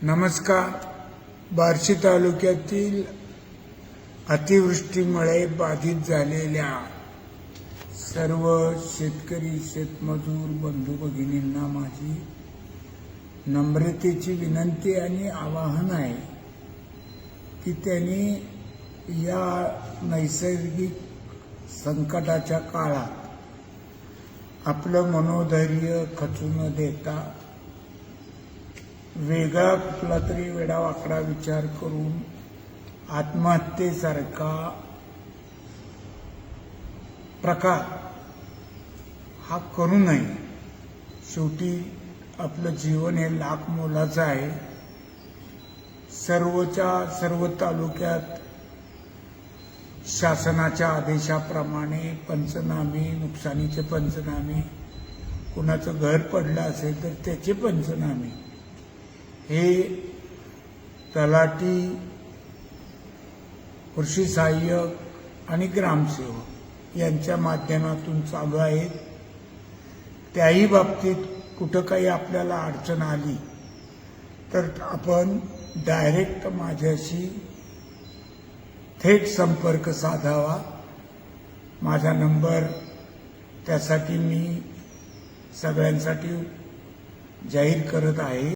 नमस्कार. बार्शी तालुक्यातील अतिवृष्टीमुळे बाधित झालेल्या सर्व शेतकरी शेतमजूर बंधू भगिनींना माझी नम्रतेची विनंती आणि आवाहन आहे की त्यांनी या नैसर्गिक संकटाच्या काळात आपलं मनोधैर्य खचू न देता वेगळा कुठला तरी वेडावाकडा विचार करून आत्महत्येसारखा प्रकार हा करू नये. शेवटी आपलं जीवन हे लाख मोलाचं आहे. सर्व तालुक्यात शासनाच्या आदेशाप्रमाणे पंचनामे, नुकसानीचे पंचनामे, कुणाचं घर पडलं असेल तर त्याचे पंचनामे हे तलाठी, कृषी सहाय्यक आणि ग्रामसेवक यांच्या माध्यमातून चालू आहेत. त्याही बाबतीत कुठं काही आपल्याला अडचण आली तर आपण डायरेक्ट माझ्याशी थेट संपर्क साधावा. माझा नंबर त्यासाठी मी सगळ्यांसाठी जाहीर करत आहे.